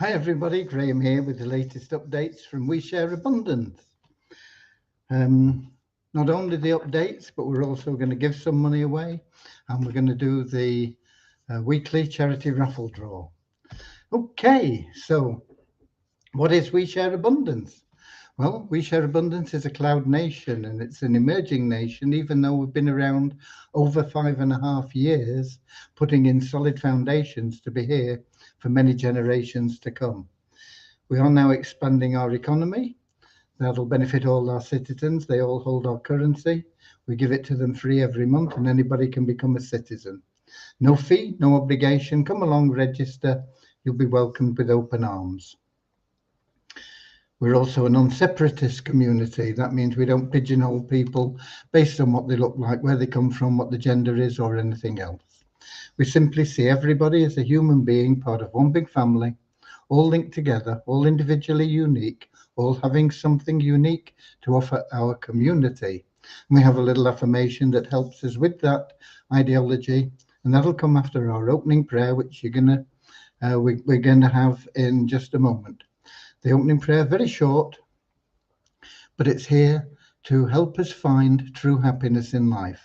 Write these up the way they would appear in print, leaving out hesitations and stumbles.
Hi everybody, Graham here with the latest updates from We Share Abundance. Not only the updates, but we're also going to give some money away, and we're going to do the weekly charity raffle draw. Okay, so what is We Share Abundance? Well, We Share Abundance is a cloud nation, and it's an emerging nation, even though we've been around over 5.5 years, putting in solid foundations to be here for many generations to come. We are now expanding our economy. That'll benefit all our citizens. They all hold our currency. We give it to them free every month, and anybody can become a citizen. No fee, no obligation. Come along, register. You'll be welcomed with open arms. We're also a non-separatist community. That means we don't pigeonhole people based on what they look like, where they come from, what the gender is, or anything else. We simply see everybody as a human being, part of one big family, all linked together, all individually unique, all having something unique to offer our community. And we have a little affirmation that helps us with that ideology, and that'll come after our opening prayer, which we're going to have in just a moment. The opening prayer, very short, but it's here to help us find true happiness in life.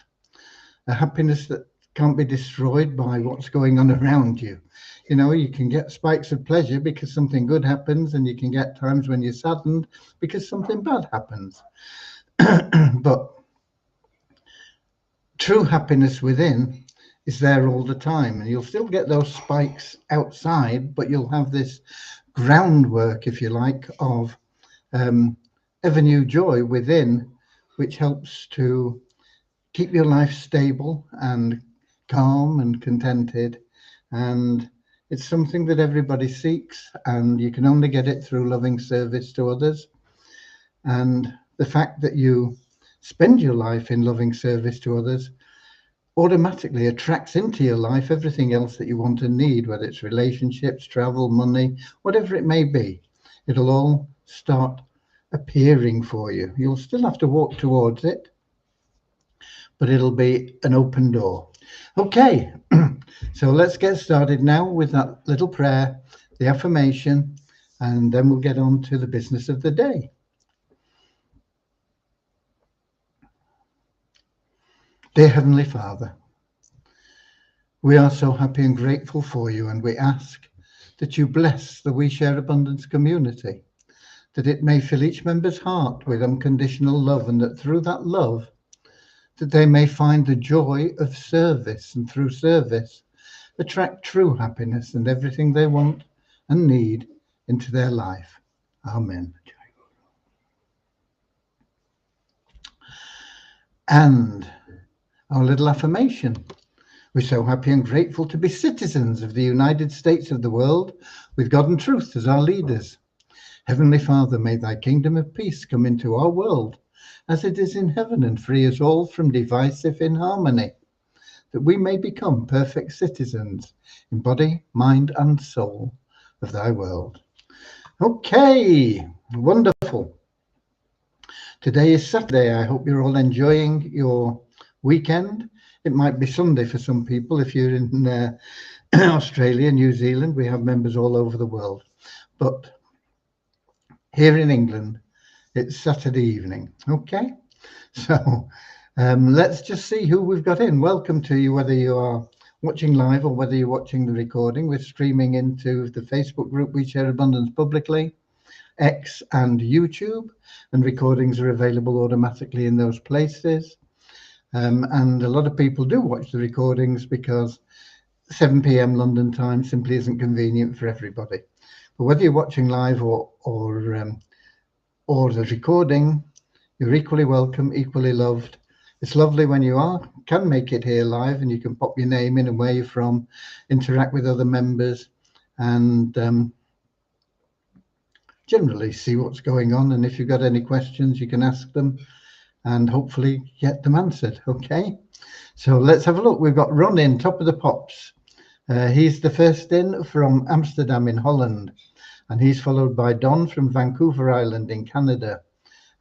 A happiness that can't be destroyed by what's going on around you. You know, you can get spikes of pleasure because something good happens, and you can get times when you're saddened because something bad happens. But true happiness within is there all the time, and you'll still get those spikes outside, but you'll have this groundwork, if you like, of ever new joy within, which helps to keep your life stable and calm and contented. And it's something that everybody seeks, and you can only get it through loving service to others. And the fact that you spend your life in loving service to others automatically attracts into your life everything else that you want and need, whether it's relationships, travel, money, whatever it may be. It'll all start appearing for you. You'll still have to walk towards it, but it'll be an open door. Okay, so let's get started now with that little prayer, the affirmation, and then we'll get on to the business of the day. Dear Heavenly Father, we are so happy and grateful for you, and we ask that you bless the We Share Abundance community, that it may fill each member's heart with unconditional love, and that through that love, that they may find the joy of service, and through service, attract true happiness and everything they want and need into their life. Amen. And our little affirmation. We're so happy and grateful to be citizens of the United States of the world, with God and truth as our leaders. Heavenly Father, may thy kingdom of peace come into our world, as it is in heaven, and free us all from divisive inharmony, that we may become perfect citizens in body, mind, and soul of thy world. Okay, wonderful. Today is Saturday. I hope you're all enjoying your weekend. It might be Sunday for some people. If you're in Australia, New Zealand, we have members all over the world. But here in England, it's Saturday evening. Okay, so let's just see who we've got in. Welcome to you, whether you are watching live or whether you're watching the recording. We're streaming into the Facebook group We Share Abundance publicly, X and YouTube, and recordings are available automatically in those places. And a lot of people do watch the recordings because 7 p.m. London time simply isn't convenient for everybody. But whether you're watching live or the recording, you're equally welcome, equally loved. It's lovely when you can make it here live, and you can pop your name in and where you're from, interact with other members, and generally see what's going on. And if you've got any questions, you can ask them and hopefully get them answered. Okay, so let's have a look. We've got Ron in, top of the pops. He's the first in from Amsterdam in Holland, and he's followed by Don from Vancouver Island in Canada.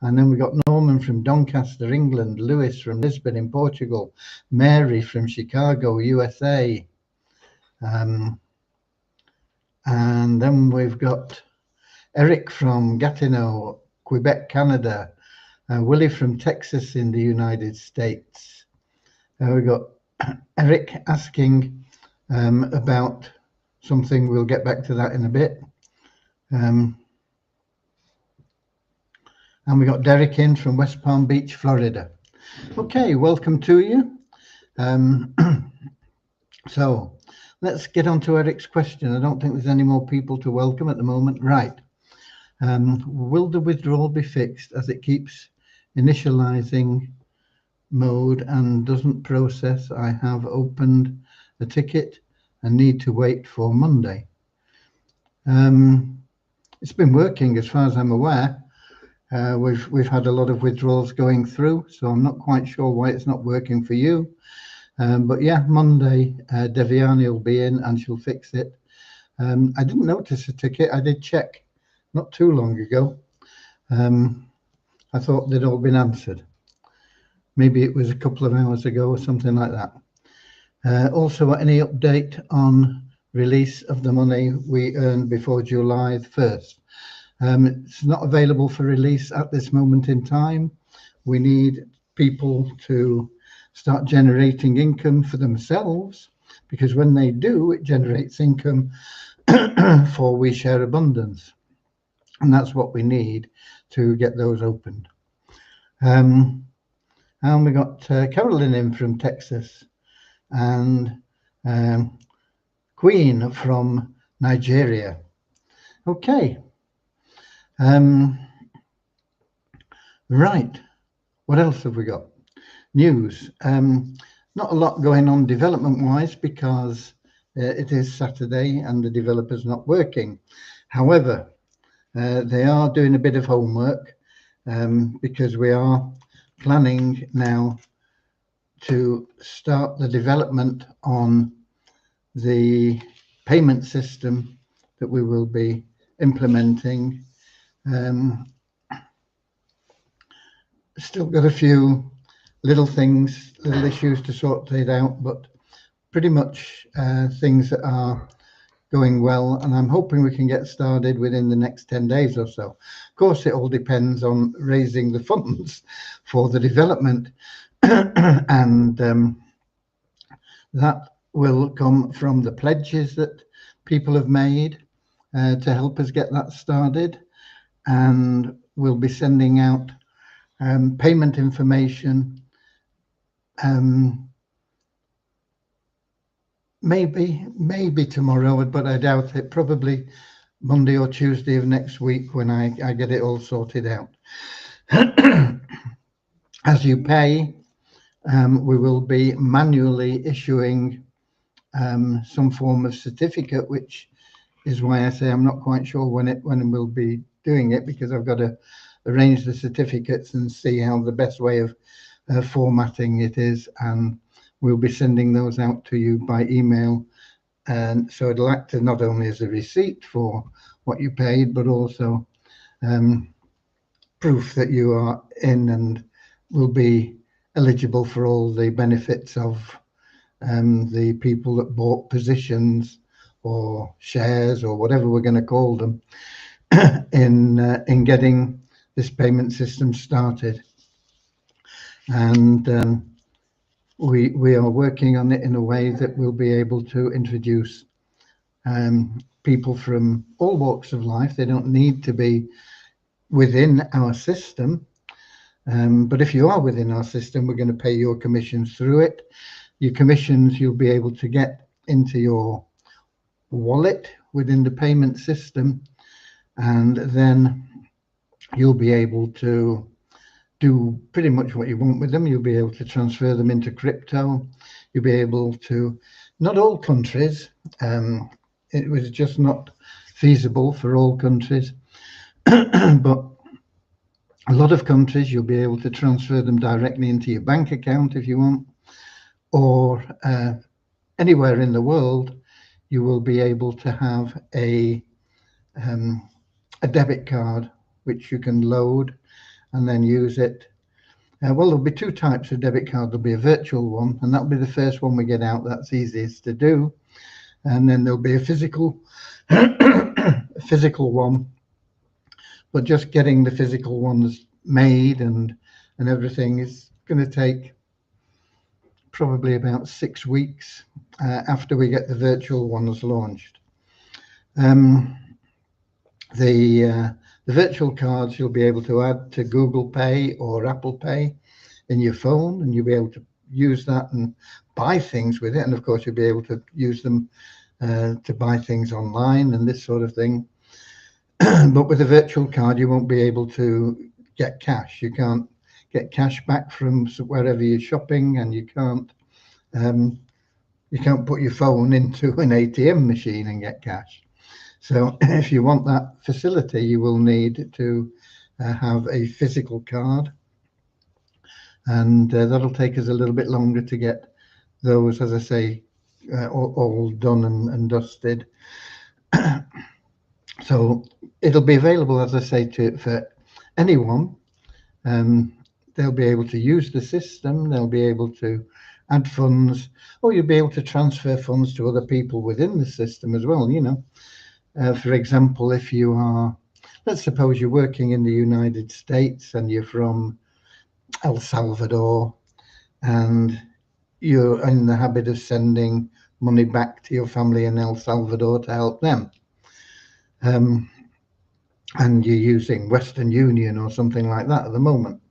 And then we've got Norman from Doncaster, England, Lewis from Lisbon in Portugal, Mary from Chicago, USA. And then we've got Eric from Gatineau, Quebec, Canada. Willie from Texas in the United States. We've got Eric asking about something. We'll get back to that in a bit. And we got Derek in from West Palm Beach, Florida. Okay, welcome to you. So let's get on to Eric's question. I don't think there's any more people to welcome at the moment. Right. Will the withdrawal be fixed as it keeps initializing mode and doesn't process? I have opened a ticket and need to wait for Monday. It's been working as far as I'm aware. We've had a lot of withdrawals going through, so I'm not quite sure why it's not working for you. But yeah, Monday, Deviani will be in and she'll fix it. I didn't notice a ticket. I did check not too long ago. I thought they'd all been answered. Maybe it was a couple of hours ago or something like that. Also, any update on release of the money we earned before July 1st? It's not available for release at this moment in time. We need people to start generating income for themselves, because when they do, it generates income for We Share Abundance. And that's what we need to get those opened. And we got Carolyn in from Texas and Queen from Nigeria. Okay. Right. What else have we got? News. Not a lot going on development-wise because it is Saturday and the developer's not working. However, they are doing a bit of homework because we are planning now to start the development on the payment system that we will be implementing. Still got a few little things, little issues to sort it out, but pretty much things that are going well, and I'm hoping we can get started within the next 10 days or so. Of course, it all depends on raising the funds for the development, and that will come from the pledges that people have made to help us get that started, and we'll be sending out payment information maybe tomorrow, but I doubt it. Probably Monday or Tuesday of next week when I get it all sorted out. As you pay, we will be manually issuing some form of certificate, which is why I say I'm not quite sure when we'll be doing it, because I've got to arrange the certificates and see how the best way of formatting it is, and we'll be sending those out to you by email. And so it'll act not only as a receipt for what you paid, but also proof that you are in and will be eligible for all the benefits of the people that bought positions or shares or whatever we're going to call them in getting this payment system started. And we are working on it in a way that we'll be able to introduce people from all walks of life. They don't need to be within our system, but if you are within our system, we're going to pay your commissions through it. Your commissions you'll be able to get into your wallet within the payment system, and then you'll be able to do pretty much what you want with them. You'll be able to transfer them into crypto. You'll be able to, not all countries, it was just not feasible for all countries, but a lot of countries you'll be able to transfer them directly into your bank account if you want, or anywhere in the world you will be able to have a debit card which you can load and then use it. Well, there'll be two types of debit card. There'll be a virtual one, and that'll be the first one we get out. That's easiest to do. And then there'll be a physical a physical one, but just getting the physical ones made and everything is going to take probably about 6 weeks after we get the virtual ones launched. Um, the virtual cards you'll be able to add to Google Pay or Apple Pay in your phone, and you'll be able to use that and buy things with it. And of course, you'll be able to use them to buy things online and this sort of thing. But with a virtual card, you won't be able to get cash. You can't get cash back from wherever you're shopping, and you can't put your phone into an ATM machine and get cash. So if you want that facility, you will need to have a physical card, and that'll take us a little bit longer to get those, as I say, all done and dusted. So it'll be available, as I say, for anyone. They'll be able to use the system. They'll be able to add funds, or you'll be able to transfer funds to other people within the system as well. For example, if you are, let's suppose you're working in the United States and you're from El Salvador, and you're in the habit of sending money back to your family in El Salvador to help them. And you're using Western Union or something like that at the moment.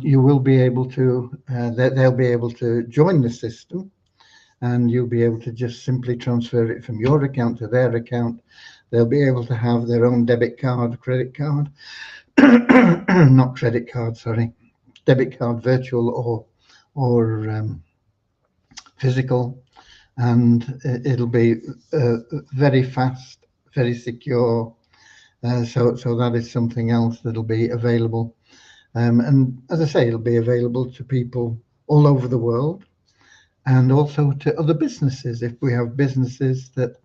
You will be able to, they'll be able to join the system, and you'll be able to just simply transfer it from your account to their account. They'll be able to have their own debit card, credit card, not credit card, sorry, debit card, virtual or physical, and it'll be very fast, very secure. So that is something else that'll be available. And as I say, it'll be available to people all over the world, and also to other businesses. If we have businesses that,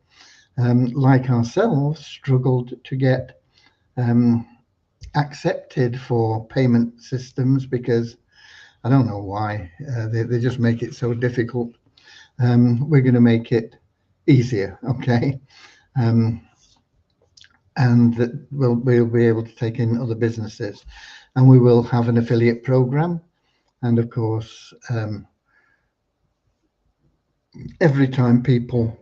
like ourselves, struggled to get accepted for payment systems because I don't know why, they just make it so difficult. We're going to make it easier, okay? And that we'll be able to take in other businesses, and we will have an affiliate program. And of course, every time people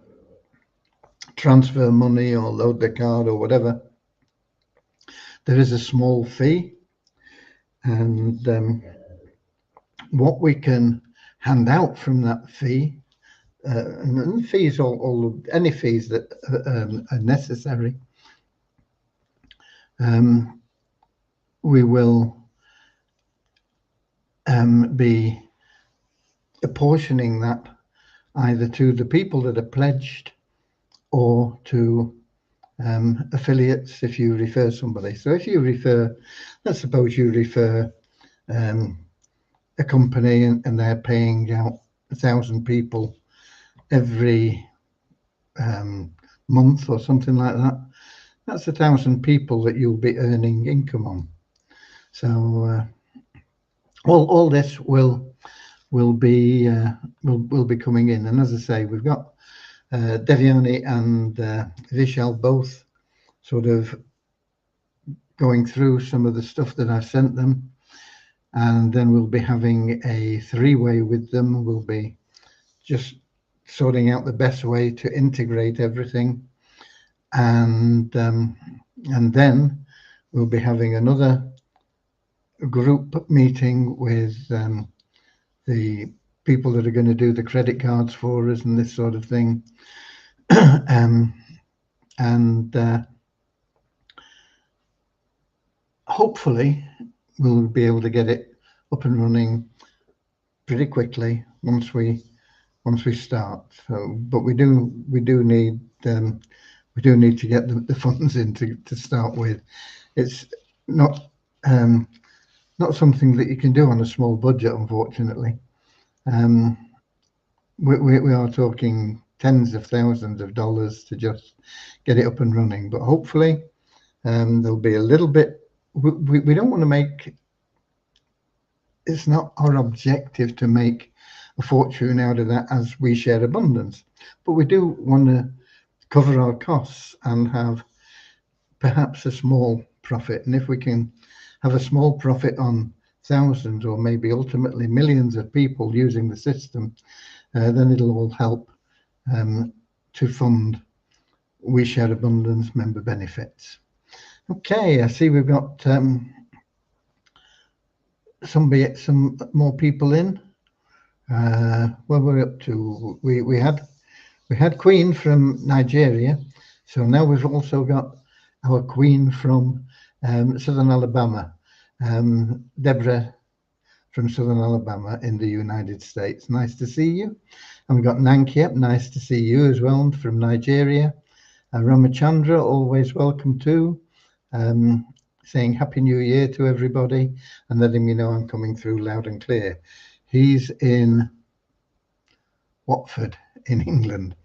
transfer money or load their card or whatever, there is a small fee, and what we can hand out from that fee, and fees, any fees that are necessary, we will be apportioning that either to the people that are pledged or to affiliates if you refer somebody. So if you refer, let's suppose you refer a company and they're paying out 1,000 people every month or something like that, that's 1,000 people that you'll be earning income on. So all this will be coming in. And as I say, we've got Devyani and Vishal both sort of going through some of the stuff that I've sent them, and then we'll be having a three-way with them. We'll be just sorting out the best way to integrate everything, and then we'll be having another group meeting with the people that are going to do the credit cards for us and this sort of thing. And hopefully we'll be able to get it up and running pretty quickly once we start. So, but we do need to get the funds in to start with. It's not something that you can do on a small budget, unfortunately. We are talking tens of thousands of dollars to just get it up and running, but hopefully there'll be a little bit. We don't want to make, it's not our objective to make a fortune out of that as we share abundance, but we do want to cover our costs and have perhaps a small profit. And if we can have a small profit on thousands or maybe ultimately millions of people using the system, then it'll all help to fund We Share Abundance member benefits. Okay, I see we've got some more people in. What we're up to, we had Queen from Nigeria, so now we've also got our Queen from Southern Alabama, Deborah from Southern Alabama in the United States. Nice to see you. And we've got Nanki, nice to see you as well from Nigeria. Ramachandra, always welcome too. Saying Happy New Year to everybody and letting me know I'm coming through loud and clear. He's in Watford in England.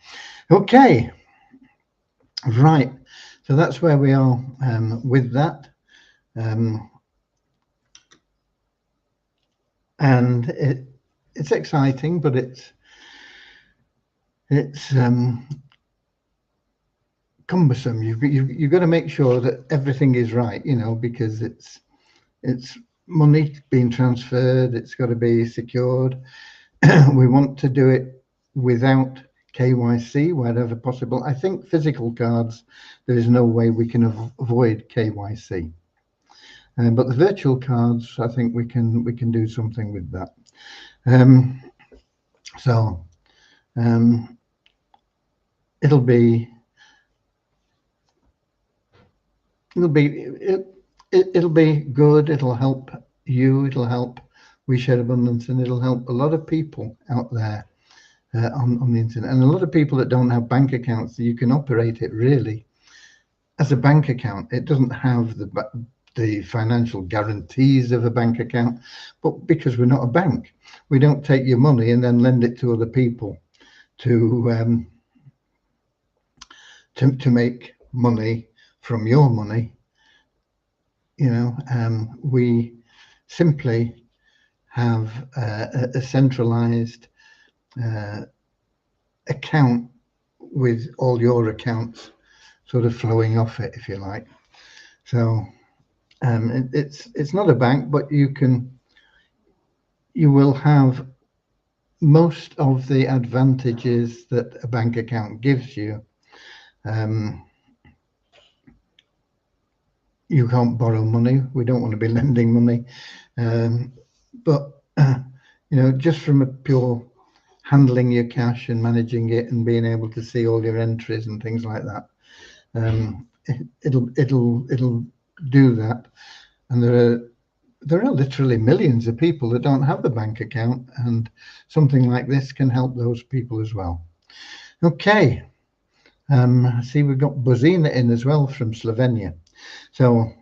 Okay, right. So that's where we are with that. And it's exciting, but it's cumbersome. You've got to make sure that everything is right, you know, because it's money being transferred. It's got to be secured. We want to do it without KYC wherever possible. I think physical cards, there is no way we can avoid KYC. But the virtual cards, I think we can do something with that. It'll be good. It'll help you. It'll help We Share Abundance, and it'll help a lot of people out there on the internet, and a lot of people that don't have bank accounts. You can operate it really as a bank account. It doesn't have the financial guarantees of a bank account, but because we're not a bank, we don't take your money and then lend it to other people to make money from your money. You know, we simply have a centralized account with all your accounts sort of flowing off it, if you like. So it's not a bank, but you will have most of the advantages that a bank account gives you. You can't borrow money. We don't want to be lending money, but you know, just from a pure handling your cash and managing it and being able to see all your entries and things like that, it'll do that. And there are literally millions of people that don't have a bank account, and something like this can help those people as well. Okay, I see we've got Bozina in as well from Slovenia. So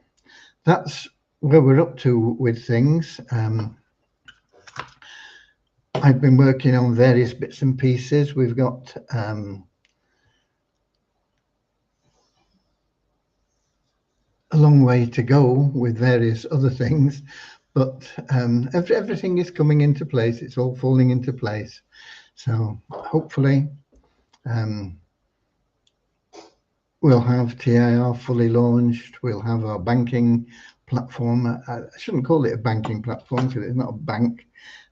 that's where we're up to with things. I've been working on various bits and pieces. We've got a long way to go with various other things, but everything is coming into place. It's all falling into place. So hopefully we'll have TIR fully launched. We'll have our banking platform. I shouldn't call it a banking platform because it's not a bank.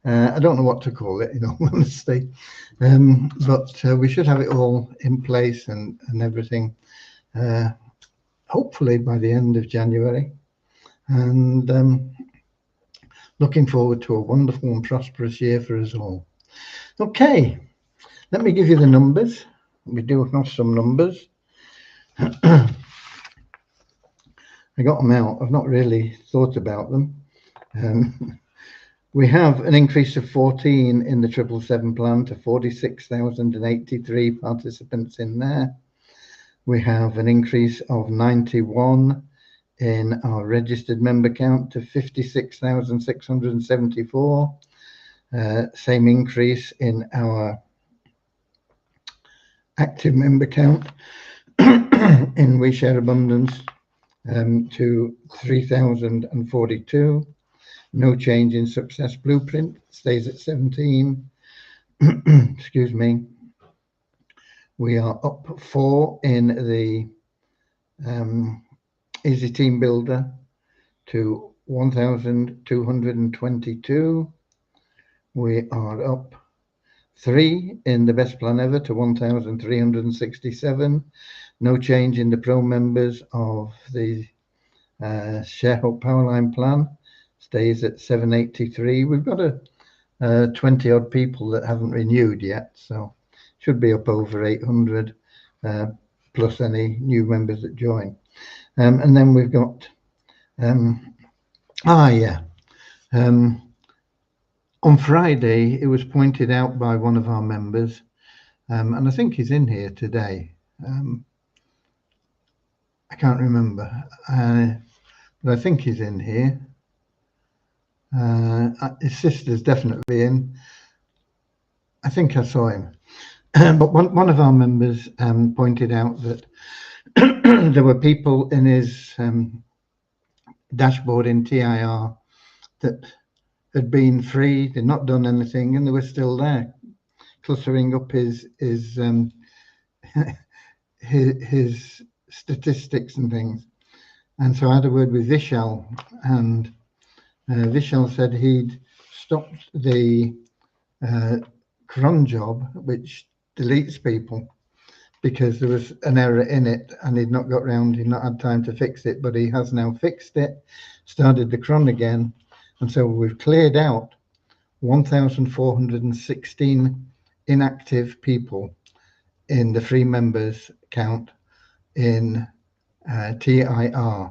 I don't know what to call it, in all honesty. But we should have it all in place and everything, hopefully by the end of January. And looking forward to a wonderful and prosperous year for us all. Okay, let me give you the numbers. We do have some numbers. I got them out. I've not really thought about them. We have an increase of 14 in the 777 plan to 46,083 participants in there. We have an increase of 91 in our registered member count to 56,674. Same increase in our active member count in We Share Abundance to 3,042. No change in Success Blueprint, stays at 17. Excuse me. We are up 4 in the Easy Team Builder to 1,222. We are up 3 in the Best Plan Ever to 1,367. No change in the Pro members of the Sharehope Powerline plan. Stays at 783. We've got a 20 odd people that haven't renewed yet, so should be up over 800 plus any new members that join. And then we've got on Friday it was pointed out by one of our members, and I think he's in here today. I can't remember, but I think he's in here. His sister's definitely in. I think I saw him. But one of our members pointed out that there were people in his dashboard in TIR that had been free, they'd not done anything, and they were still there, clustering up his his statistics and things. And so I had a word with Vishal, and Vishal said he'd stopped the cron job, which deletes people, because there was an error in it and he'd not had time to fix it, but he has now fixed it, started the cron again, and so we've cleared out 1,416 inactive people in the free members count in TIR.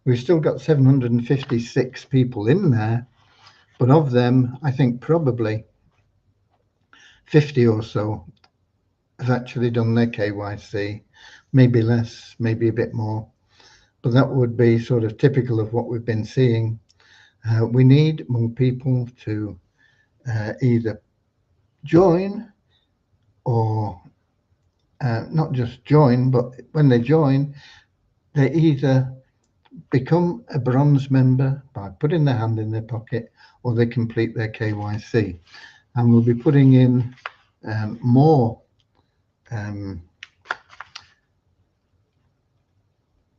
We've still got 756 people in there, but of them, I think probably 50 or so have actually done their KYC, maybe less, maybe a bit more, but that would be sort of typical of what we've been seeing. We need more people to either join or not just join, but when they join, they either become a bronze member by putting their hand in their pocket, or they complete their KYC. And we'll be putting in more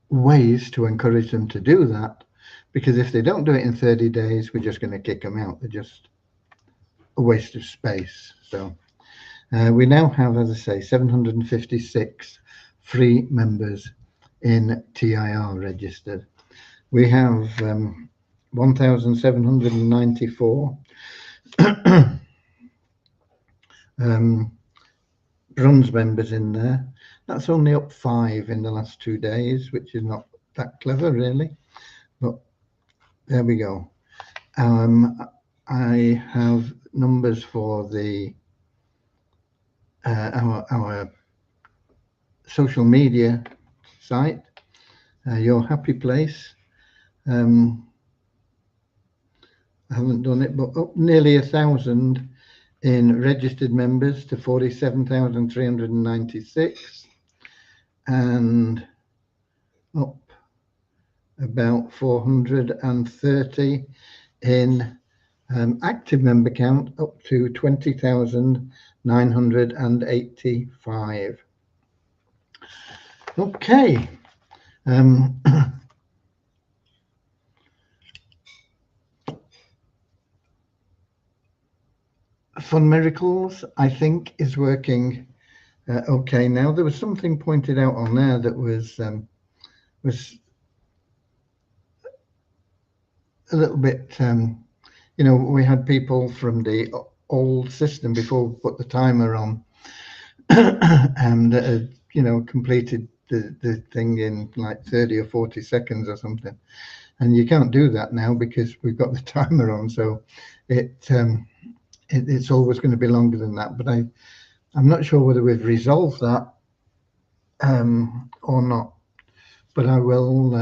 ways to encourage them to do that, because if they don't do it in 30 days, we're just going to kick them out. They're just a waste of space. So we now have, as I say, 756 free members in TIR registered. We have 1,794 bronze members in there. That's only up 5 in the last 2 days, which is not that clever really, but there we go. I have numbers for the our social media site, Your Happy Place. I haven't done it, but up nearly 1,000 in registered members to 47,396, and up about 430 in active member count, up to 20,985. Okay. Fun Miracles, I think, is working okay now. There was something pointed out on there that was a little bit, we had people from the old system before we put the timer on, and completed the thing in like 30 or 40 seconds or something, and you can't do that now because we've got the timer on, so it's always going to be longer than that. But I'm not sure whether we've resolved that or not, but I will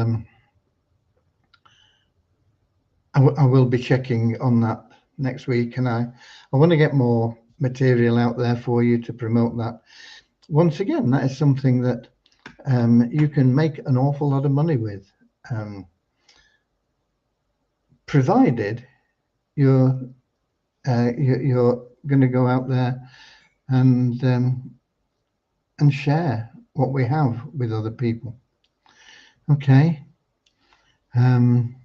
I will be checking on that next week, and I want to get more material out there for you to promote that. Once again, that is something that you can make an awful lot of money with, provided you're going to go out there and and share what we have with other people. Okay. And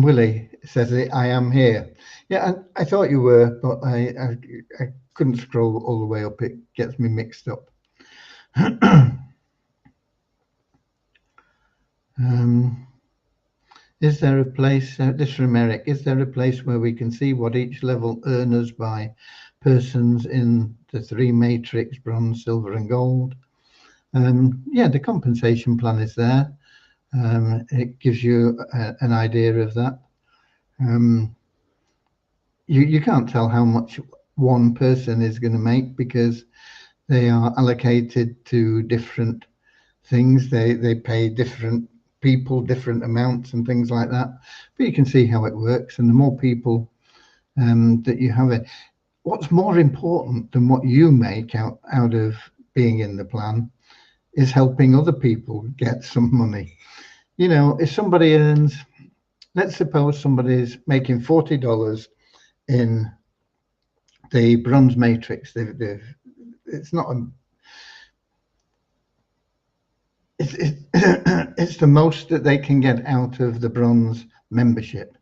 Willie says, I am here. Yeah, I thought you were, but I couldn't scroll all the way up. It gets me mixed up. Is there a place, this from Eric, is there a place where we can see what each level earners by persons in the 3 matrix, bronze, silver and gold? Yeah, the compensation plan is there. It gives you an idea of that. You can't tell how much one person is going to make because they are allocated to different things. They pay different people different amounts and things like that. But you can see how it works, and the more people that you have it. What's more important than what you make out of being in the plan is helping other people get some money. You know, if somebody earns, let's suppose somebody's making $40 in the bronze matrix. It's not a, it's the most that they can get out of the bronze membership.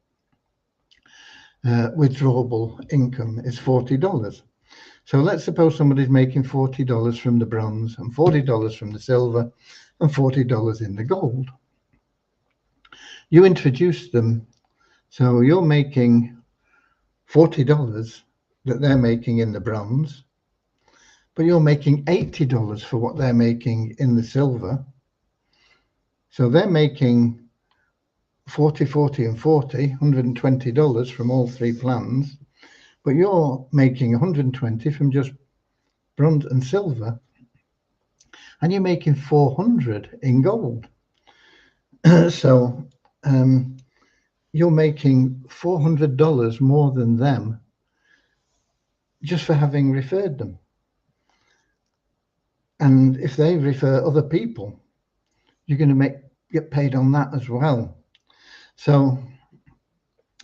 Withdrawable income is $40. So let's suppose somebody's making $40 from the bronze and $40 from the silver and $40 in the gold. You introduce them, so you're making $40 that they're making in the bronze, but you're making $80 for what they're making in the silver. So they're making 40, 40 and 40, $120 from all 3 plans, but you're making 120 from just bronze and silver, and you're making 400 in gold. So you're making $400 more than them just for having referred them. And if they refer other people, you're going to get paid on that as well. So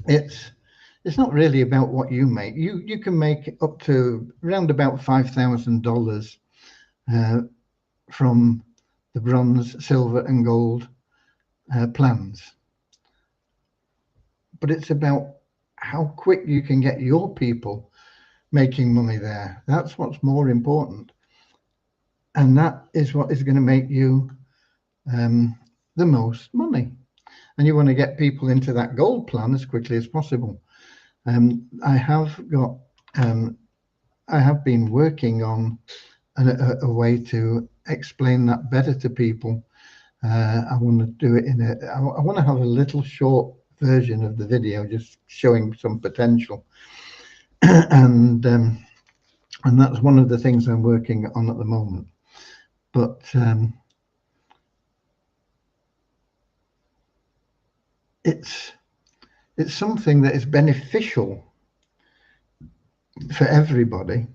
it's not really about what you make. You can make up to around about $5,000 from the bronze, silver and gold plans. But it's about how quick you can get your people making money there. That's what's more important. And that is what is going to make you the most money. And you want to get people into that gold plan as quickly as possible. I have been working on a way to explain that better to people. I want to do it I want to have a little short version of the video just showing some potential. And that's one of the things I'm working on at the moment. But it's something that is beneficial for everybody,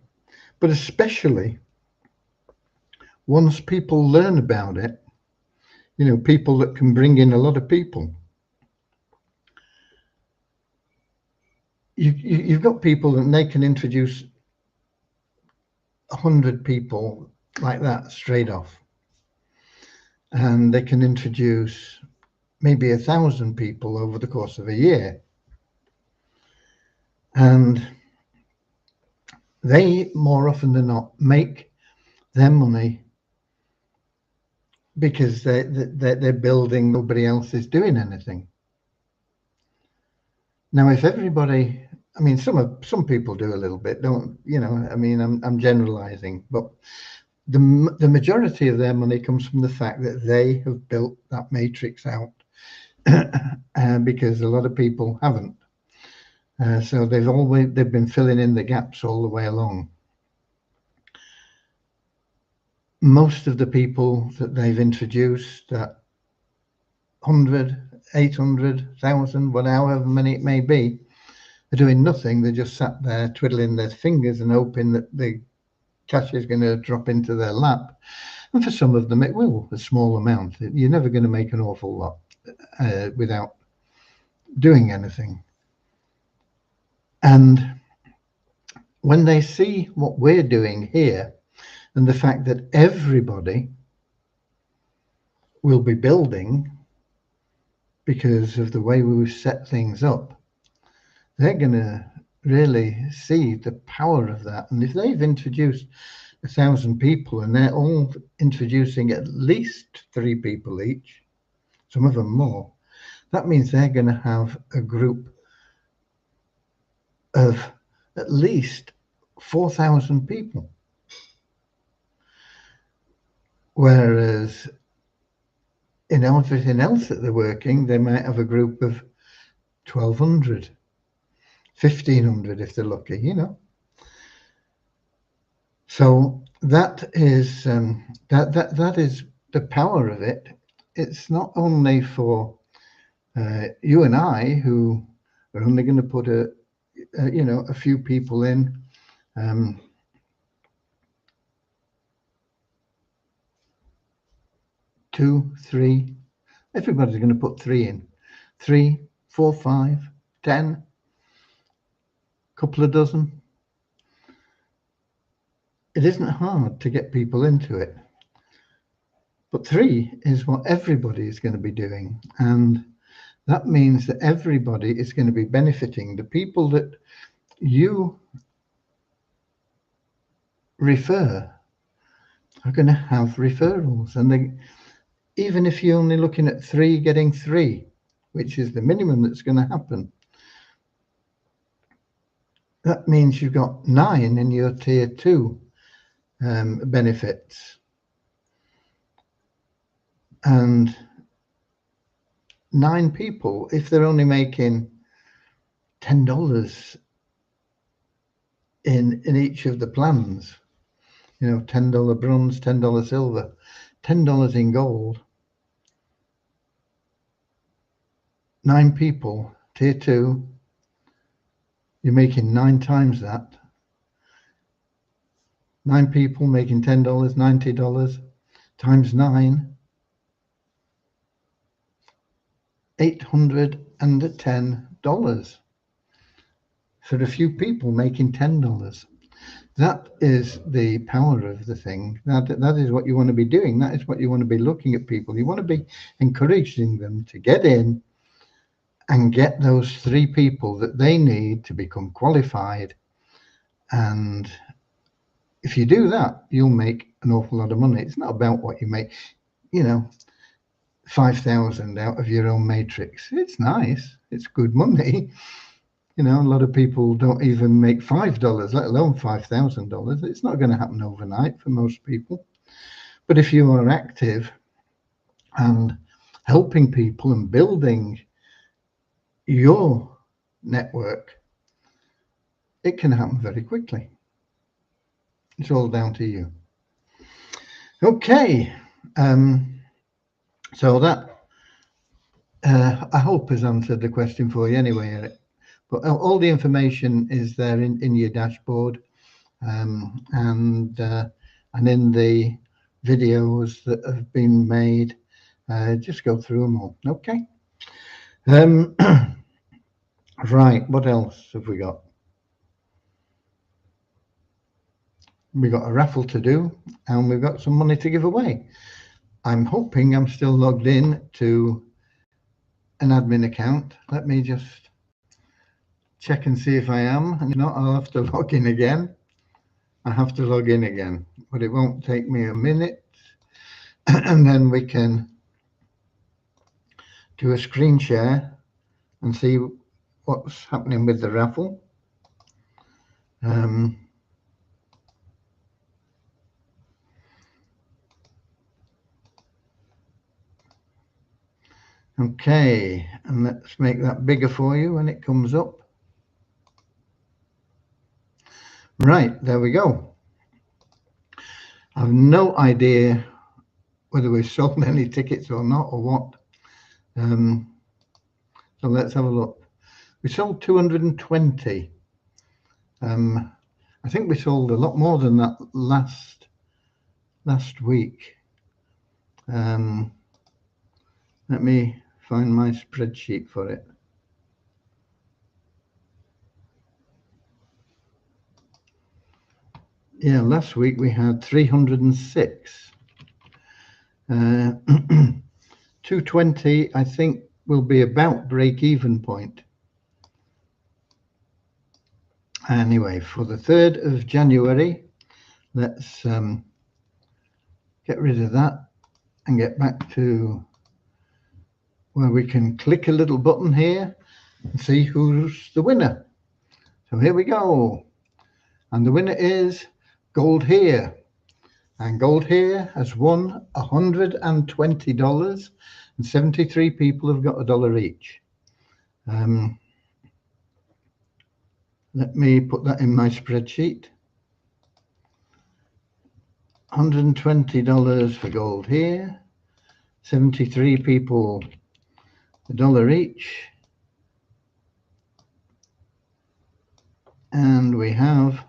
but especially once people learn about it, you know, people that can bring in a lot of people. You've got people that they can introduce 100 people like that straight off, and they can introduce maybe 1,000 people over the course of a year, and they more often than not make their money because they're building, nobody else is doing anything. Now, if everybody, I mean, some people do a little bit, don't, you know, I mean, I'm generalizing, but the majority of their money comes from the fact that they have built that matrix out because a lot of people haven't. So they've been filling in the gaps all the way along. Most of the people that they've introduced, that 100, 800, 1,000, however many it may be, are doing nothing. They're just sat there twiddling their fingers and hoping that the cash is going to drop into their lap. And for some of them, it will, a small amount. You're never going to make an awful lot without doing anything. And when they see what we're doing here, and the fact that everybody will be building because of the way we've set things up, they're going to really see the power of that. And if they've introduced 1,000 people and they're all introducing at least 3 people each, some of them more, that means they're going to have a group of at least 4,000 people. Whereas in everything else that they're working, they might have a group of 1,200, 1,500 if they're lucky, you know. So that is that is the power of it. It's not only for you and I, who are only going to put a few people in. 2, 3. Everybody's going to put 3 in. 3, 4, 5, 10, couple of dozen. It isn't hard to get people into it. But 3 is what everybody is going to be doing. And that means that everybody is going to be benefiting. The people that you refer are going to have referrals. And even if you're only looking at 3 getting 3, which is the minimum that's going to happen, that means you've got 9 in your tier 2 benefits. And 9 people, if they're only making $10 in each of the plans, you know, $10 bronze, $10 silver, $10 in gold, 9 people, tier 2, you're making 9 times that. 9 people making $10, $90 times 9, $810 for a few people making $10. That is the power of the thing. That is what you want to be doing. That is what you want to be looking at people. You want to be encouraging them to get in and get those 3 people that they need to become qualified. And if you do that, you'll make an awful lot of money. It's not about what you make, you know, 5,000 out of your own matrix. It's nice. It's good money. You know, a lot of people don't even make $5, let alone $5,000. It's not going to happen overnight for most people. But if you are active and helping people and building your network, it can happen very quickly. It's all down to you. Okay. So that, I hope, has answered the question for you anyway, Eric. But all the information is there in your dashboard, and in the videos that have been made. Just go through them all. Okay. Right. What else have we got? We've got a raffle to do, and we've got some money to give away. I'm hoping I'm still logged in to an admin account. Let me just check and see if I am. And if not, I'll have to log in again. I have to log in again, but it won't take me a minute. And then we can do a screen share and see what's happening with the raffle. Okay, and let's make that bigger for you when it comes up. Right, there we go. I've no idea whether we've sold any tickets or not, or what. So let's have a look. We sold 220. I think we sold a lot more than that last week. Let me find my spreadsheet for it. Yeah, last week we had 306. 220, I think, will be about break-even point. Anyway, for the 3rd of January, let's get rid of that and get back to where we can click a little button here and see who's the winner. So here we go. And the winner is Gold Here. And Gold Here has won $120, and 73 people have got $1 each. Let me put that in my spreadsheet. $120 for Gold Here, 73 people $1 each. And we have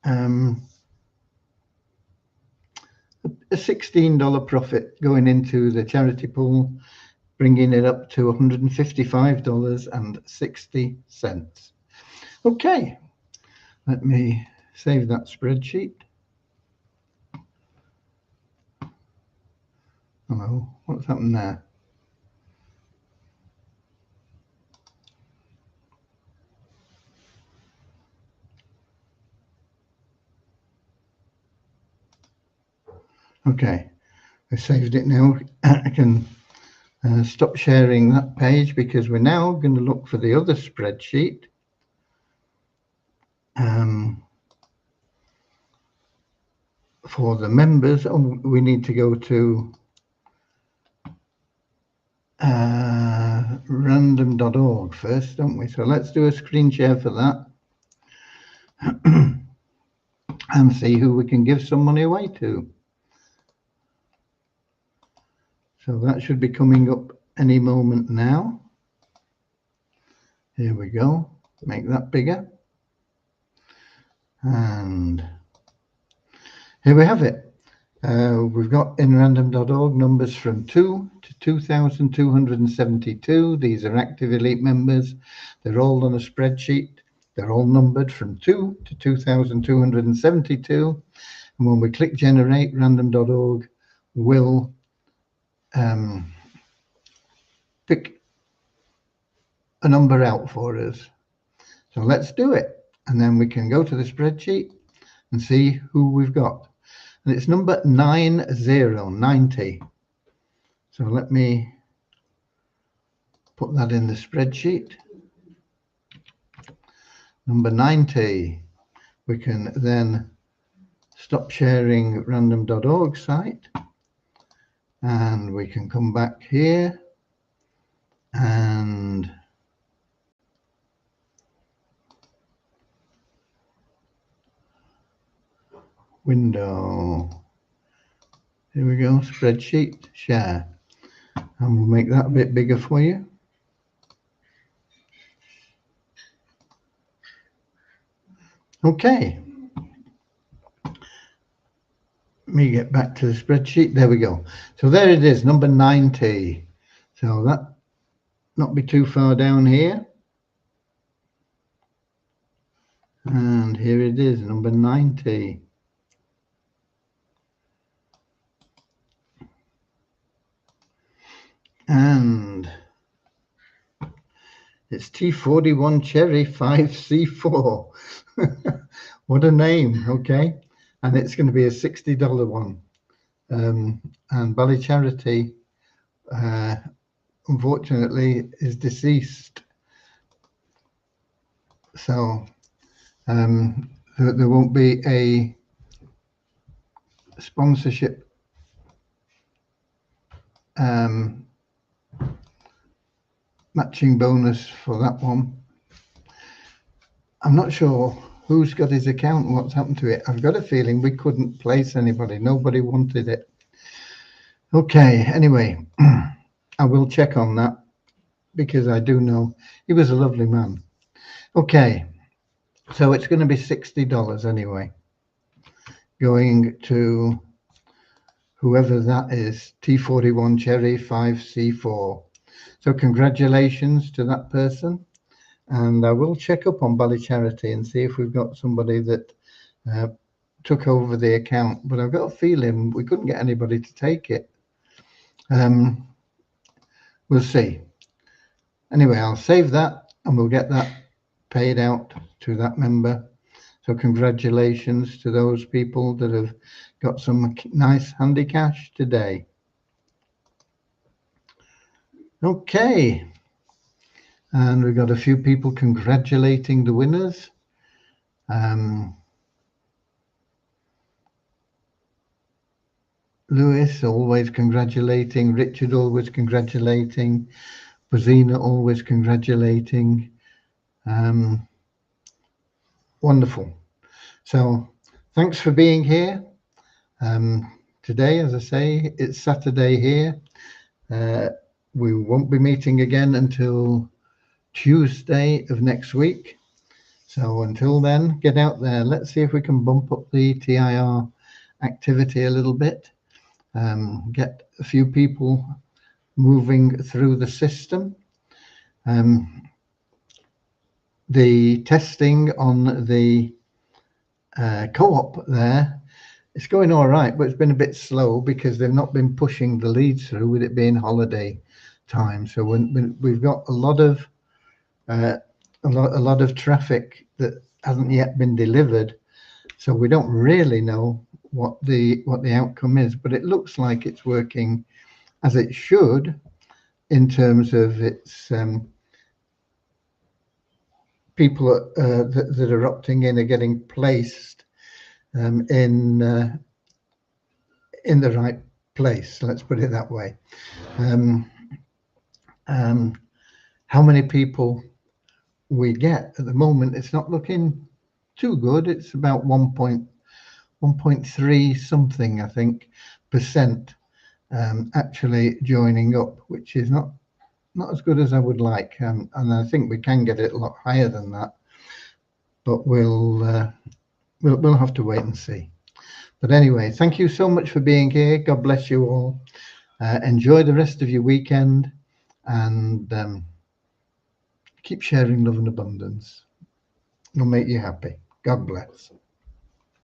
a $16 profit going into the charity pool, bringing it up to $155.60. Okay, let me save that spreadsheet. Hello, what's happened there? Okay, I saved it now. I can stop sharing that page because we're now going to look for the other spreadsheet. For the members, we need to go to random.org first, don't we? So let's do a screen share for that and see who we can give some money away to. So that should be coming up any moment now. Here we go. Make that bigger. And here we have it. We've got in random.org numbers from 2 to 2,272. These are active elite members. They're all on a spreadsheet. They're all numbered from 2 to 2,272. And when we click generate, random.org will pick a number out for us. So let's do it. And then we can go to the spreadsheet and see who we've got. And it's number 90. So let me put that in the spreadsheet. Number 90. We can then stop sharing random.org site. And we can come back here and window. Here we go, spreadsheet, share. And we'll make that a bit bigger for you. Okay. Let me get back to the spreadsheet. There we go. So there it is, number 90. So that not be too far down here. And here it is, number 90. And it's T41 Cherry 5C4. What a name, okay? And it's going to be a $60 one. And Bally Charity, unfortunately, is deceased. So there won't be a sponsorship matching bonus for that one. I'm not sure who's got his account and what's happened to it. I've got a feeling we couldn't place anybody. Nobody wanted it. Okay, anyway, I will check on that because I do know he was a lovely man. Okay, so it's going to be $60 anyway, going to whoever that is, T41 Cherry 5C4. So congratulations to that person. and I will check up on Bally Charity and see if we've got somebody that took over the account, but I've got a feeling we couldn't get anybody to take it. We'll see. Anyway, I'll save that and we'll get that paid out to that member. So congratulations to those people that have got some nice handy cash today. Okay, and we've got a few people congratulating the winners. Lewis always congratulating, Richard always congratulating, Brazina always congratulating. Wonderful. So thanks for being here. Today, as I say, it's Saturday here. We won't be meeting again until Tuesday of next week. So until then, get out there. Let's see if we can bump up the TIR activity a little bit. Get a few people moving through the system. The testing on the co-op there, it's going all right, but it's been a bit slow because they've not been pushing the leads through with it being holiday time. So when we've got a lot of traffic that hasn't yet been delivered, so we don't really know what the outcome is, but it looks like it's working as it should in terms of its people that are opting in are getting placed in the right place. Let's put it that way. How many people we get at the moment? It's not looking too good. It's about 1.3 something, I think, percent actually joining up, which is not as good as I would like, and I think we can get it a lot higher than that, but we'll have to wait and see. But anyway, thank you so much for being here. God bless you all. Enjoy the rest of your weekend, and keep sharing love and abundance. It'll make you happy. God bless.